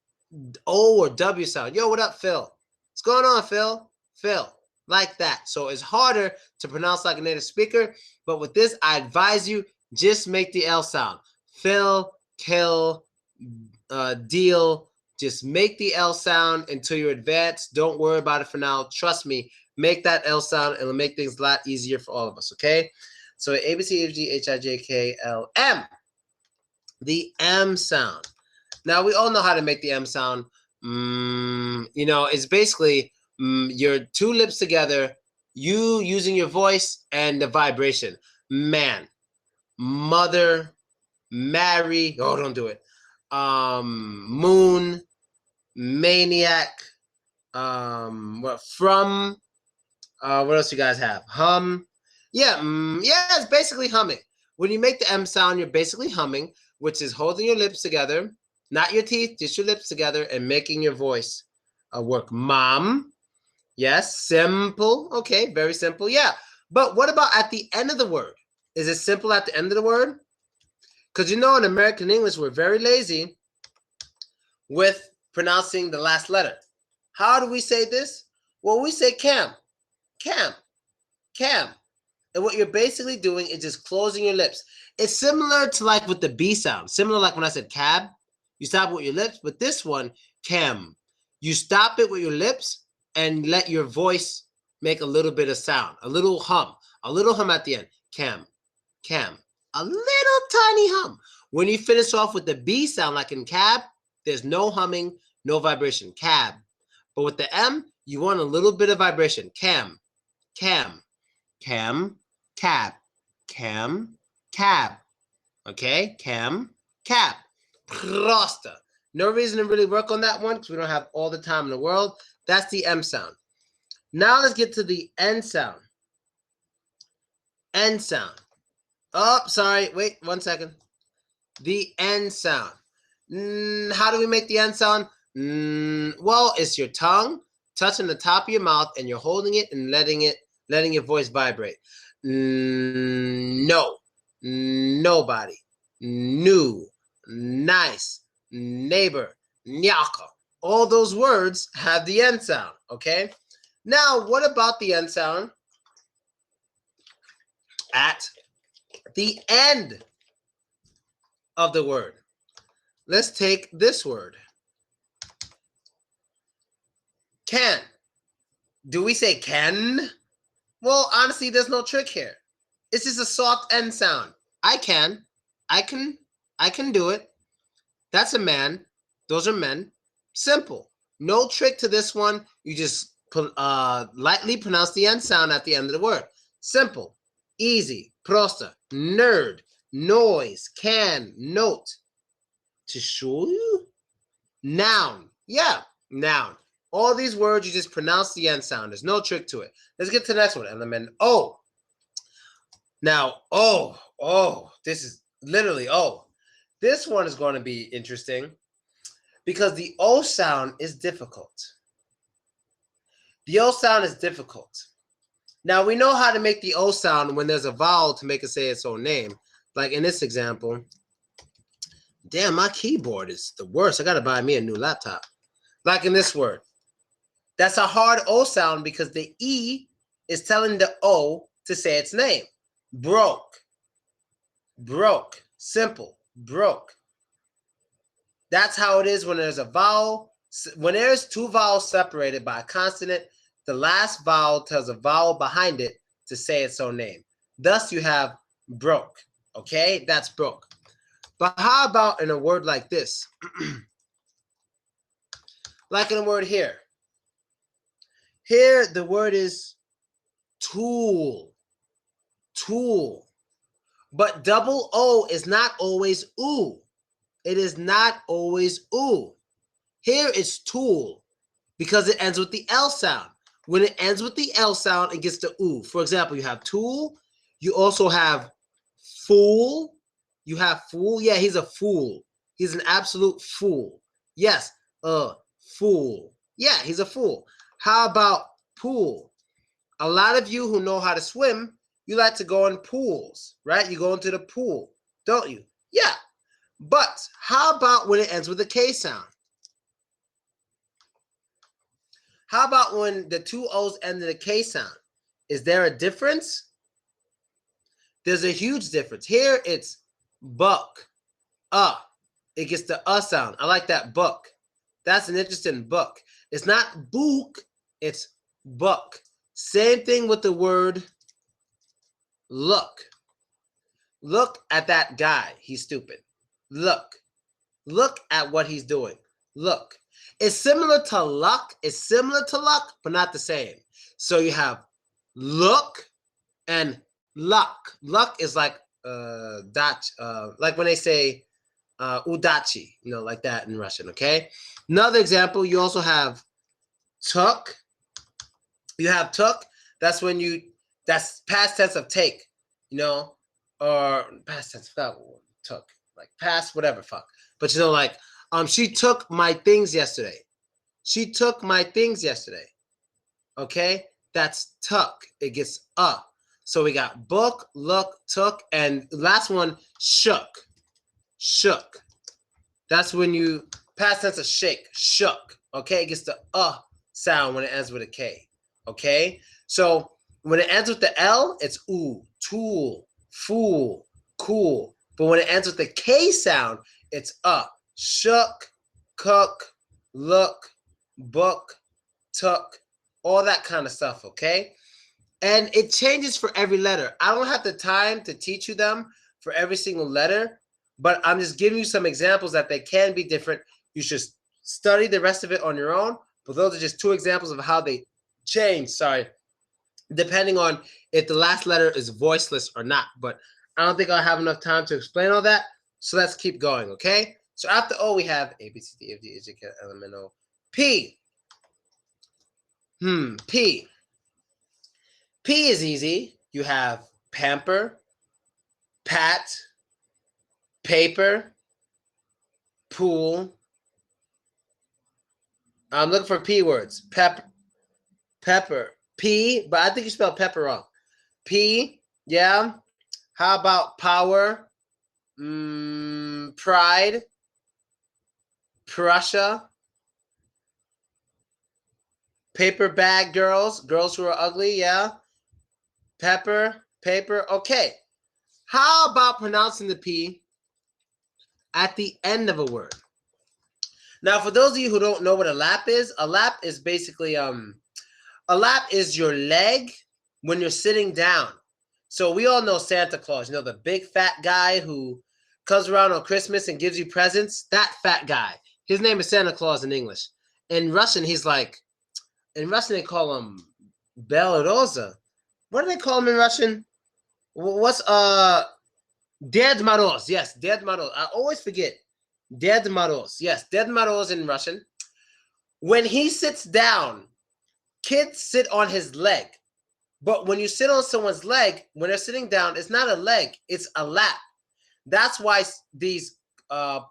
O or W sound. Yo, what up, Phil? What's going on, Phil? Phil. Like that. So it's harder to pronounce like a native speaker. But with this, I advise you, just make the L sound. Fill, kill, deal. Just make the L sound until you're advanced. Don't worry about it for now. Trust me, make that L sound and it'll make things a lot easier for all of us, okay? So A, B, C, D, F, G, H, I, J, K, L, M. The M sound. Now, we all know how to make the M sound. It's basically Your two lips together, you using your voice and the vibration. Man, mother, marry. Oh, don't do it. Moon, maniac. What from? What else you guys have? Hum. Yeah, yeah, it's basically humming. When you make the M sound, you're basically humming, which is holding your lips together, not your teeth, just your lips together, and making your voice work. Mom. Yes, simple. Okay, very simple. Yeah. But what about at the end of the word? Is it simple at the end of the word? Because you know in American English, we're very lazy with pronouncing the last letter. How do we say this? Well, we say cam, cam, cam. And what you're basically doing is just closing your lips. It's similar to like with the B sound. Similar like when I said cab, you stop with your lips. But this one, cam, you stop it with your lips and let your voice make a little bit of sound, a little hum at the end. Cam, cam, a little tiny hum. When you finish off with the B sound, like in cab, there's no humming, no vibration. Cab. But with the M, you want a little bit of vibration. Cam, cam, cam, cab, cam, cab. Okay, cam, cab. Prosta. No reason to really work on that one because we don't have all the time in the world. That's the M sound. Now let's get to the N sound. N sound. Oh, sorry. Wait 1 second. The N sound. How do we make the N sound? Well, it's your tongue touching the top of your mouth and you're holding it and letting your voice vibrate. No, nobody, new, nice, neighbor, nyaka. All those words have the N sound, okay? Now, what about the N sound at the end of the word? Let's take this word. Can. Do we say can? Well, honestly, there's no trick here. It's just a soft N sound. I can do it. That's a man. Those are men. Simple. No trick to this one. You just lightly pronounce the N sound at the end of the word. Simple. Easy. Prosta. Nerd. Noise. Can. Note. To show you? Noun. Yeah, noun. All these words, you just pronounce the N sound. There's no trick to it. Let's get to the next one. Element O. Now, this is literally O. This one is going to be interesting because the O sound is difficult. The O sound is difficult. Now, we know how to make the O sound when there's a vowel to make it say its own name. Like in this example, damn, my keyboard is the worst. I got to buy me a new laptop. Like in this word. That's a hard O sound because the E is telling the O to say its name. Broke. Broke. Simple. Broke. That's how it is when there's a vowel. When there's two vowels separated by a consonant, the last vowel tells a vowel behind it to say its own name. Thus, you have broke. Okay? That's broke. But how about in a word like this? Like in a word here. Here, the word is tool. Tool. But double O is not always oo. It is not always oo. Here it's tool because it ends with the L sound. When it ends with the L sound, it gets the oo. For example, you have tool. You also have fool. You have fool. Yeah, he's a fool. He's an absolute fool. Yes, fool. Yeah, he's a fool. How about pool? A lot of you who know how to swim, you like to go in pools, right? You go into the pool, don't you? Yeah. But how about when it ends with a K sound? How about when the two O's end in a K sound? Is there a difference? There's a huge difference. Here it's buck. It gets the sound. I like that buck. That's an interesting buck. It's not book, it's buck. Same thing with the word look. Look at that guy. He's stupid. Look. Look at what he's doing. Look. It's similar to luck. It's similar to luck, but not the same. So you have look and luck. Luck is like like when they say udachi, like that in Russian, okay? Another example, you also have took. You have took. That's past tense of take, or past tense of took, like past whatever, fuck. But like, she took my things yesterday. She took my things yesterday. Okay? That's tuck. It gets up. So we got book, look, took, and last one, shook. Shook. That's when you past tense of shake. Shook. Okay? It gets the sound when it ends with a K. Okay? So when it ends with the L, it's ooh, tool, fool, cool. But when it ends with the K sound, it's shook, cook, look, book, took, all that kind of stuff, okay? And it changes for every letter. I don't have the time to teach you them for every single letter, but I'm just giving you some examples that they can be different. You should study the rest of it on your own, but those are just two examples of how they change, depending on if the last letter is voiceless or not. But I don't think I'll have enough time to explain all that, so let's keep going, okay? So after O, we have A, B, C, D, E, F, G, H, I, K, L, M, N, O, P. P. P is easy. You have pamper, pat, paper, pool. I'm looking for P words. Pepper. P, but I think you spelled pepper wrong. P, yeah. How about power? Pride. Prussia. Paper bag girls who are ugly, yeah. Pepper, paper, okay. How about pronouncing the P at the end of a word? Now, for those of you who don't know what a lap is basically, a lap is your leg when you're sitting down. So we all know Santa Claus, the big fat guy who comes around on Christmas and gives you presents. That fat guy. His name is Santa Claus in English. In Russian, they call him Bel Rosa. What do they call him in Russian? What's Ded Moroz? Yes, Ded Moroz. I always forget. Ded Moroz. Yes, Ded Moroz in Russian. When he sits down, kids sit on his leg. But when you sit on someone's leg, when they're sitting down, it's not a leg, it's a lap. That's why these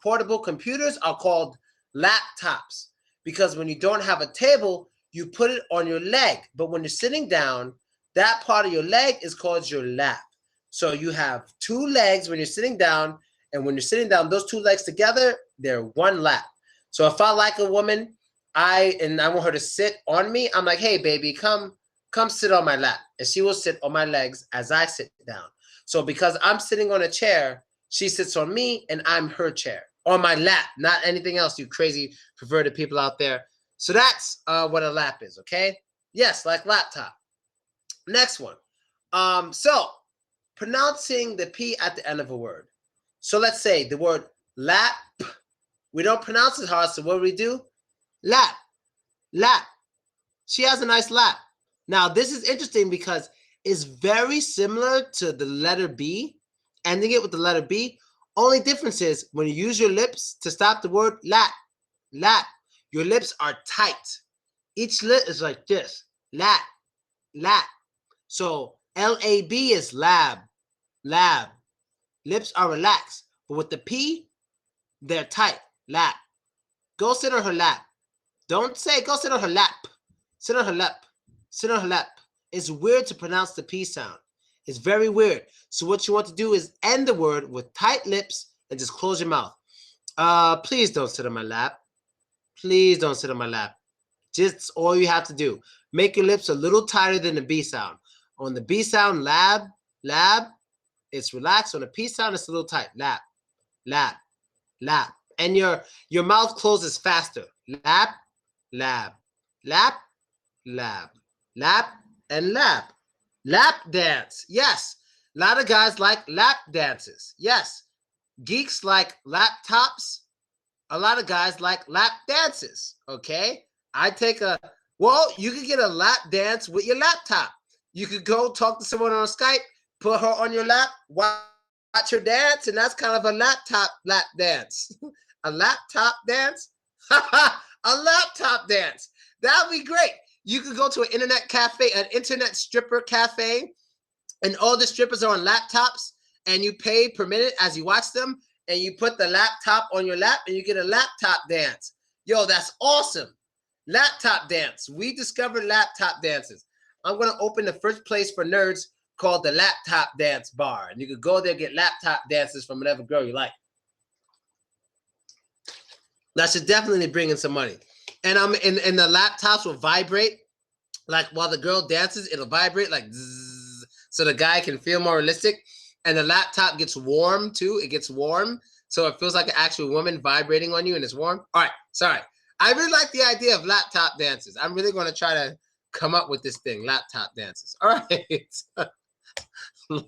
portable computers are called laptops. Because when you don't have a table, you put it on your leg. But when you're sitting down, that part of your leg is called your lap. So you have two legs when you're sitting down, and when you're sitting down, those two legs together, they're one lap. So if I like a woman, I want her to sit on me, I'm like, hey, baby, come sit on my lap. And she will sit on my legs as I sit down. So because I'm sitting on a chair, she sits on me, and I'm her chair. On my lap, not anything else, you crazy perverted people out there. So that's what a lap is, okay? Yes, like laptop. Next one. So pronouncing the P at the end of a word. So let's say the word lap. We don't pronounce it hard, so what do we do? Lap. Lap. She has a nice lap. Now, this is interesting because it's very similar to the letter B, ending it with the letter B. Only difference is when you use your lips to stop the word lap, lap, your lips are tight. Each lip is like this, lap, lap. So L-A-B is lab, lab. Lips are relaxed, but with the P, they're tight, lap. Go sit on her lap. Don't say go sit on her lap. Sit on her lap. Sit on her lap. It's weird to pronounce the P sound. It's very weird. So what you want to do is end the word with tight lips and just close your mouth. Please don't sit on my lap. Please don't sit on my lap. Just all you have to do. Make your lips a little tighter than the B sound. On the B sound, lab, it's relaxed. On the P sound, it's a little tight. Lap, lap, lap. And your mouth closes faster. Lap, lab, lap, lab, lap, and lap. Lap dance. Yes. A lot of guys like lap dances. Yes. Geeks like laptops. a lot of guys like lap dances, okay? Well, you could get a lap dance with your laptop. You could go talk to someone on Skype, put her on your lap, watch her dance, and that's kind of a lap dance. A laptop dance? A laptop dance. That would be great. You could go to an internet cafe, an internet stripper cafe, and all the strippers are on laptops, and you pay per minute as you watch them, and you put the laptop on your lap, and you get a laptop dance. Yo, that's awesome. Laptop dance. We discovered laptop dances. I'm going to open the first place for nerds called the Laptop Dance Bar, and you could go there and get laptop dances from whatever girl you like. That should definitely bring in some money. And and the laptops will vibrate, like while the girl dances, it'll vibrate like zzz, so the guy can feel more realistic. And the laptop gets warm too. It gets warm, so it feels like an actual woman vibrating on you, and it's warm. All right, sorry. I really like the idea of laptop dances. I'm really going to try to come up with this thing, laptop dances. All right,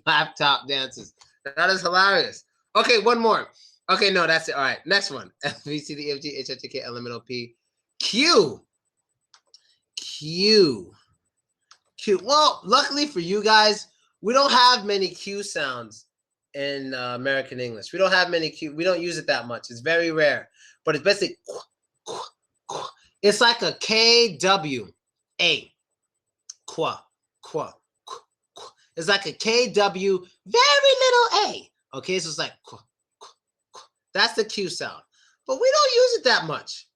laptop dances. That is hilarious. Okay, one more. Okay, no, that's it. All right, next one. F, B, C, D, E, F, G, H, I, J, K, L, M, N, O, P, Q. Q. Q. Well, luckily for you guys, we don't have many Q sounds in American English. We don't have many Q. We don't use it that much. It's very rare. But it's basically, it's like a KW, A. Qua, qua, qua, qua. It's like a KW, very little A. Okay, so it's like, qua, qua, qua. That's the Q sound. But we don't use it that much.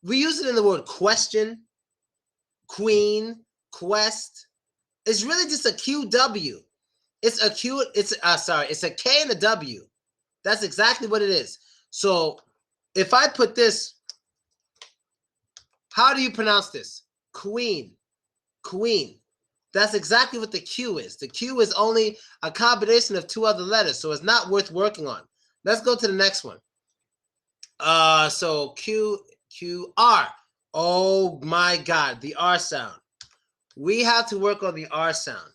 We use it in the word question, queen, quest. It's really just a QW. It's a Q, it's a K and a W. That's exactly what it is. So if I put this, how do you pronounce this? Queen, queen. That's exactly what the Q is. The Q is only a combination of two other letters, so it's not worth working on. Let's go to the next one. So Q, R. Oh my God, the R sound. We have to work on the R sound.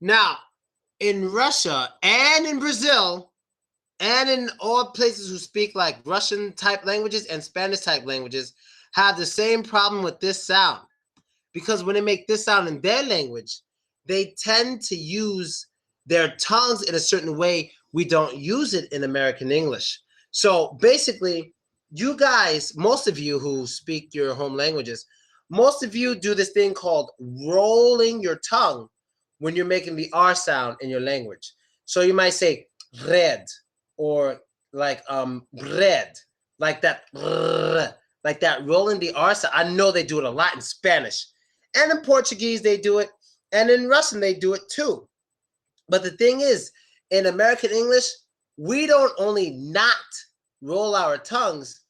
Now, in Russia and in Brazil and in all places who speak like Russian type languages and Spanish type languages have the same problem with this sound. Because when they make this sound in their language, they tend to use their tongues in a certain way we don't use it in American English. So basically, you guys, most of you who speak your home languages, most of you do this thing called rolling your tongue when you're making the R sound in your language. So you might say red or like bread, like that, rolling the R sound. I know they do it a lot in Spanish. And in Portuguese, they do it. And in Russian, they do it too. But the thing is, in American English, we don't only not roll our tongues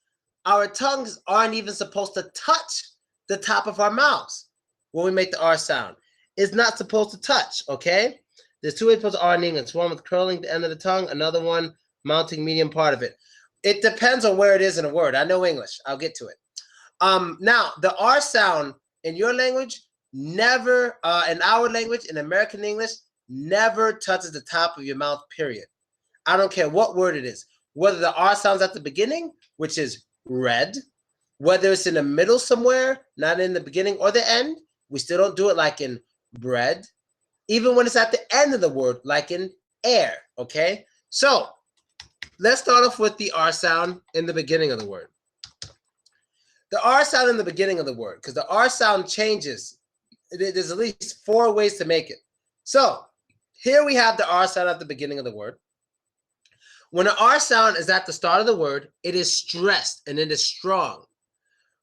aren't even supposed to touch the top of our mouths when we make the R sound. It's not supposed to touch, okay? There's two ways to R in English. One with curling the end of the tongue, another one mounting medium part of it. It depends on where it is in a word. I know English. I'll get to it. Now, the R sound in your language never, in our language, in American English, never touches the top of your mouth, period. I don't care what word it is. Whether the R sound's at the beginning, which is red, whether it's in the middle somewhere, not in the beginning or the end, we still don't do it like in bread. Even when it's at the end of the word, like in air, okay? So, let's start off with the R sound in the beginning of the word. The R sound in the beginning of the word, because the R sound changes. There's at least 4 ways to make it. So, here we have the R sound at the beginning of the word. When the R sound is at the start of the word, it is stressed and it is strong.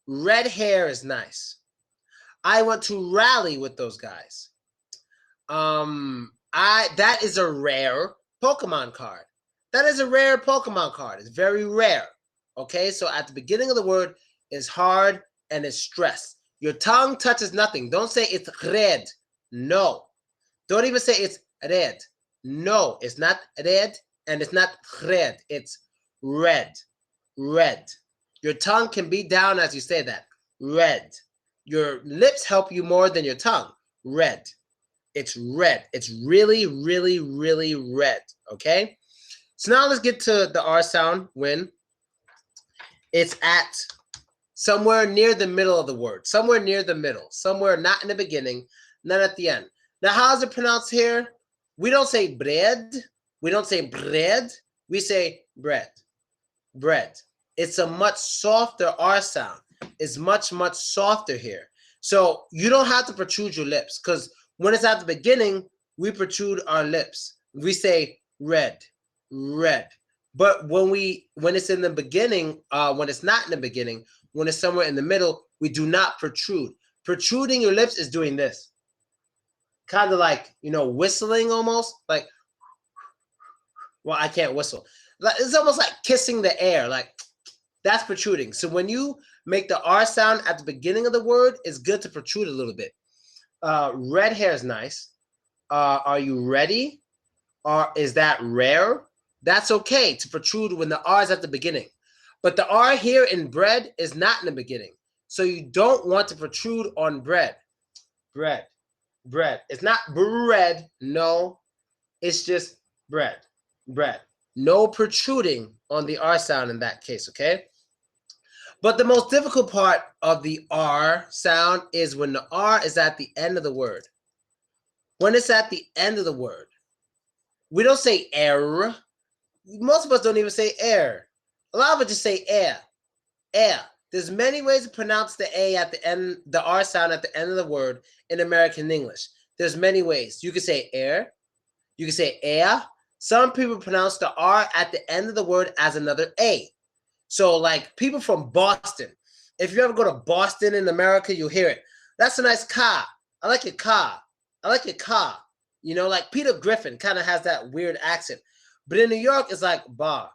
Red hair is nice. I want to rally with those guys. That is a rare Pokemon card. That is a rare Pokemon card. It's very rare. Okay, so at the beginning of the word, it's hard and it's stressed. Your tongue touches nothing. Don't say it's red. No. Don't even say it's red. No, it's not red and it's not red. It's red. Red. Your tongue can be down as you say that. Red. Your lips help you more than your tongue. Red. It's red. It's really, really, really red. Okay? So now let's get to the R sound when It's at somewhere near the middle of the word. Somewhere near the middle. Somewhere not in the beginning, not at the end. Now, how is it pronounced here? We don't say bread. We don't say bread. We say bread. Bread. It's a much softer R sound. It's much, much softer here. So you don't have to protrude your lips, because when it's at the beginning, we protrude our lips. We say red, red. But when it's in the beginning, when it's not in the beginning, when it's somewhere in the middle, we do not protrude. Protruding your lips is doing this. Kind of like, whistling almost. Like, well, I can't whistle. It's almost like kissing the air. Like, that's protruding. So when you make the R sound at the beginning of the word, it's good to protrude a little bit. Red hair is nice. Are you ready? Or is that rare? That's okay to protrude when the R is at the beginning. But the R here in bread is not in the beginning. So you don't want to protrude on bread. Bread. Bread. It's not bread. No. It's just bread. Bread. No protruding on the R sound in that case, okay? But the most difficult part of the R sound is when the R is at the end of the word. When it's at the end of the word, we don't say air. Most of us don't even say air. A lot of us just say air. Air. There's many ways to pronounce the A at the end, the R sound at the end of the word in American English. There's many ways. You can say air. You can say air. Some people pronounce the R at the end of the word as another A. So like people from Boston, if you ever go to Boston in America, you'll hear it. That's a nice car. I like your car. I like your car. Like Peter Griffin kind of has that weird accent. But in New York, it's like bar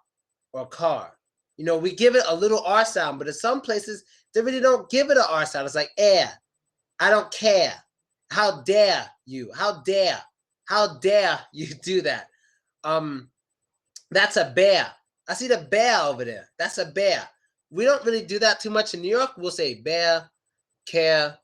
or car. We give it a little R sound, but in some places, they really don't give it an R sound. It's like air. I don't care. How dare you? How dare? How dare you do that? That's a bear. I see the bear over there. That's a bear. We don't really do that too much in New York. We'll say bear, care,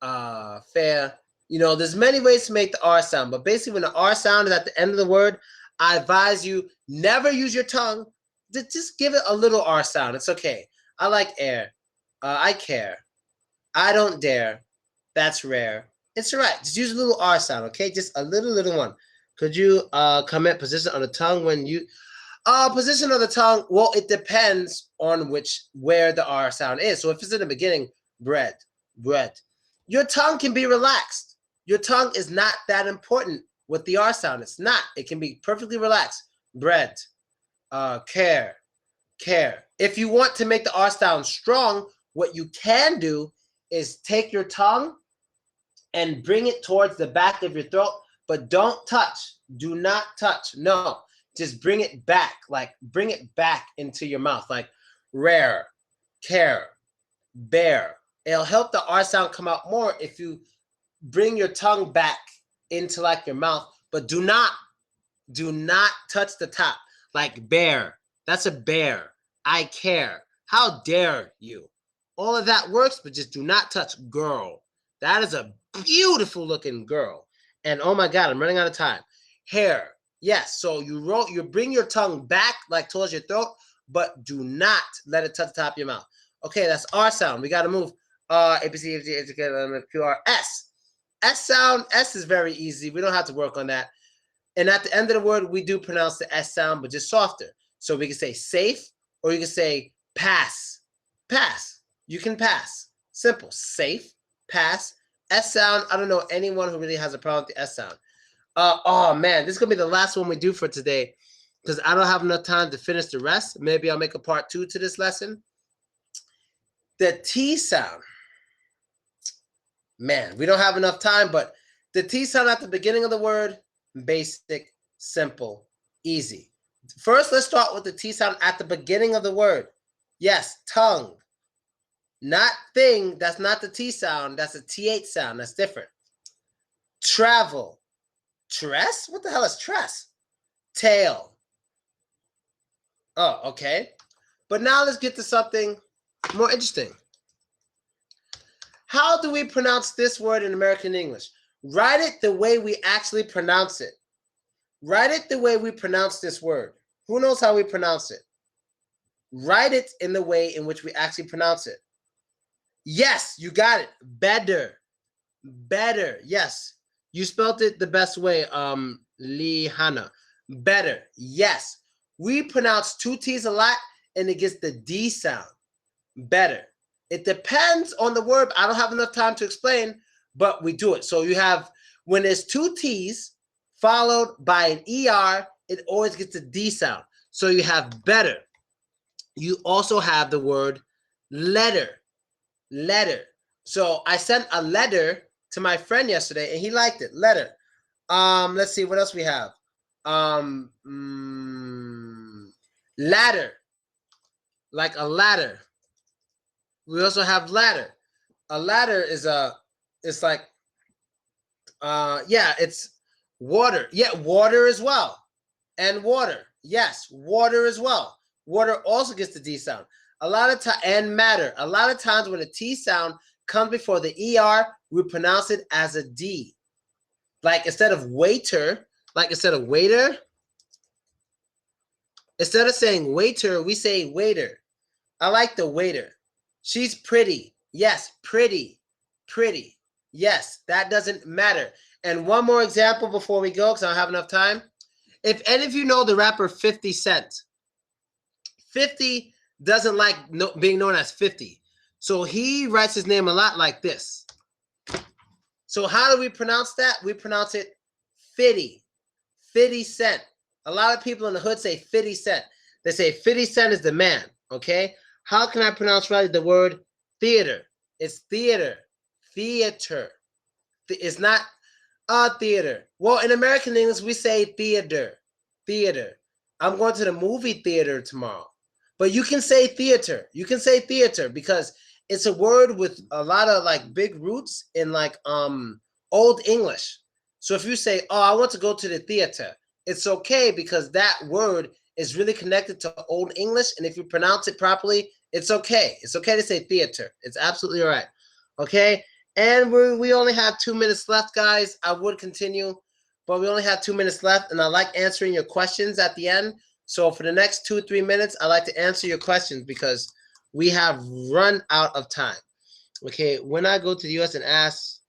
fair. There's many ways to make the R sound, but basically when the R sound is at the end of the word, I advise you never use your tongue. Just give it a little R sound. It's okay. I like air. I care. I don't dare. That's rare. It's all right. Just use a little R sound, okay? Just a little one. Could you comment position on the tongue when you... position of the tongue, well, it depends on where the R sound is. So if it's in the beginning, bread, bread. Your tongue can be relaxed. Your tongue is not that important with the R sound. It's not. It can be perfectly relaxed. Bread, care, care. If you want to make the R sound strong, what you can do is take your tongue and bring it towards the back of your throat, but don't touch. Do not touch. No. Just bring it back, like bring it back into your mouth, like rare, care, bear. It'll help the R sound come out more if you bring your tongue back into like your mouth, but do not touch the top, like bear. That's a bear. I care. How dare you? All of that works, but just do not touch girl. That is a beautiful looking girl. And oh my God, I'm running out of time. Hair. Yes, so you bring your tongue back like towards your throat, but do not let it touch the top of your mouth. Okay, that's R sound. We got to move. A, B, C, D, H, K, Q, R, S. S sound. S is very easy. We don't have to work on that. And at the end of the word, we do pronounce the S sound, but just softer. So we can say safe, or you can say pass. Pass. You can pass. Simple. Safe. Pass. S sound. I don't know anyone who really has a problem with the S sound. Oh man, this is gonna be the last one we do for today because I don't have enough time to finish the rest. Maybe I'll make a part 2 to this lesson. The T sound. Man, we don't have enough time, but the T sound at the beginning of the word, basic, simple, easy. First, let's start with the T sound at the beginning of the word. Yes, tongue. Not thing, that's not the T sound, that's a TH sound, that's different. Travel. Tress? What the hell is tress? Tail. Oh, okay. But now let's get to something more interesting. How do we pronounce this word in American English? Write it the way we actually pronounce it. Write it the way we pronounce this word. Who knows how we pronounce it? Write it in the way in which we actually pronounce it. Yes, you got it. Better. Better. Yes. You spelled it the best way, Lihana. Better. Yes. We pronounce two T's a lot and it gets the D sound. Better. It depends on the word. I don't have enough time to explain, but we do it. So you have, when there's two T's followed by an ER, it always gets a D sound. So you have better. You also have the word letter. Letter. So I sent a letter to my friend yesterday and he liked it. Letter. Let's see what else we have. Ladder. Like a ladder. We also have ladder. A ladder is it's like yeah, it's water. Yeah, water as well. And water. Yes, water as well. Water also gets the D sound. A lot of time, and matter. A lot of times when a T sound comes before the ER, we pronounce it as a D. Like instead of waiter, instead of saying waiter, we say waiter. I like the waiter. She's pretty. Yes, pretty. Pretty. Yes, that doesn't matter. And one more example before we go, because I don't have enough time. If any of you know the rapper 50 Cent, 50 doesn't like being known as 50. So he writes his name a lot like this. So how do we pronounce that? We pronounce it 50. 50 Cent. A lot of people in the hood say 50 Cent. They say 50 Cent is the man, okay? How can I pronounce right the word theater? It's theater. Theater. It's not a theater. Well, in American English, we say theater. Theater. I'm going to the movie theater tomorrow. But you can say theater. You can say theater because it's a word with a lot of like big roots in like Old English. So if you say, oh, I want to go to the theater, it's okay because that word is really connected to Old English. And if you pronounce it properly, it's okay. It's okay to say theater. It's absolutely all right. Okay. And we only have 2 minutes left, guys. I would continue, but we only have 2 minutes left. And I like answering your questions at the end. So for the next 2-3 minutes, I like to answer your questions because we have run out of time. Okay. When I go to the US and ask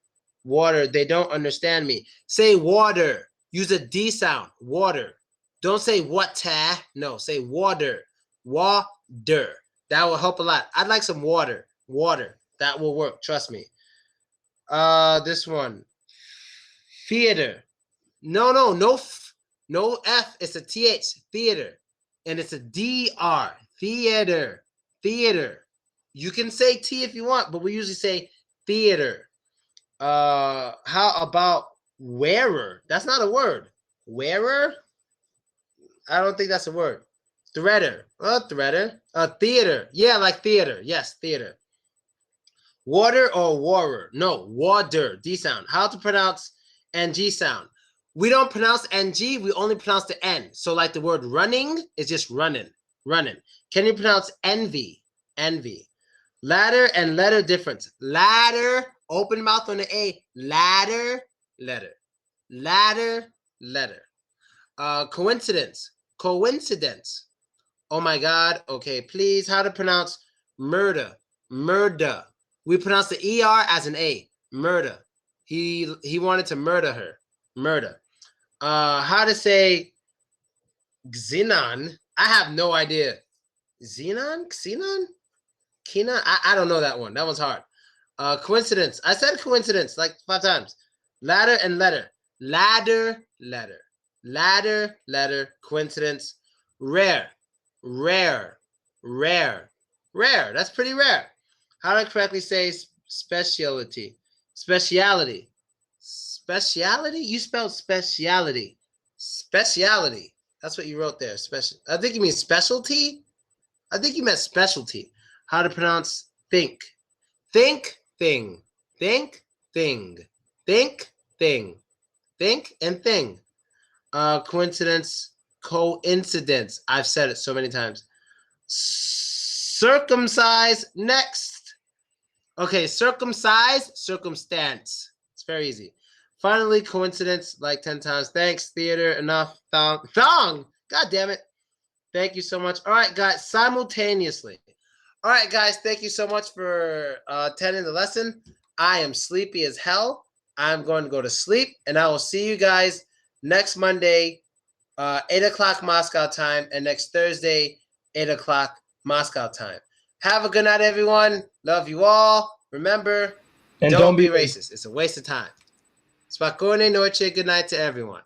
water, they don't understand me. Say water. Use a D sound. Water. Don't say water. No, say water. Water. That will help a lot. I'd like some water. Water. That will work. Trust me. This one. Theater. No F. It's a TH. Theater. And it's a DR. Theater. Theater. You can say T if you want, but we usually say theater. How about wearer? That's not a word. Wearer? I don't think that's a word. Threader. Threader. Theater. Yeah, like theater. Yes, theater. Water or water? No, water. D sound. How to pronounce NG sound? We don't pronounce NG. We only pronounce the N. So like the word running is just running. Running. Can you pronounce envy? Envy. Ladder and letter difference. Ladder. Open mouth on the A. Ladder. Letter. Ladder. Letter. Coincidence. Coincidence. Oh my God. Okay, please. How to pronounce murder? Murder. We pronounce the ER as an A. Murder. He wanted to murder her. Murder. How to say xenon? I have no idea. Xenon? Xenon? Kina? I don't know that one. That one's hard. Coincidence. I said coincidence like 5 times. Ladder and letter. Ladder, letter. Ladder, letter. Coincidence. Rare. Rare. Rare. Rare. That's pretty rare. How to correctly say specialty. Speciality. Speciality? You spelled speciality. Speciality. That's what you wrote there. Special. I think you mean specialty. I think you meant specialty. How to pronounce think. Think, thing. Think, thing. Think, thing. Think and thing. Coincidence, coincidence. I've said it so many times. Circumcise, next. Okay, circumcise, circumstance. It's very easy. Finally, coincidence, like 10 times. Thanks, theater, enough. Thong. God damn it. Thank you so much. All right, guys, simultaneously. All right, guys, thank you so much for attending the lesson. I am sleepy as hell. I'm going to go to sleep, and I will see you guys next Monday, 8 o'clock Moscow time, and next Thursday, 8 o'clock Moscow time. Have a good night, everyone. Love you all. Remember, And don't be racist. It's a waste of time. Spokojnej noche. Good night to everyone.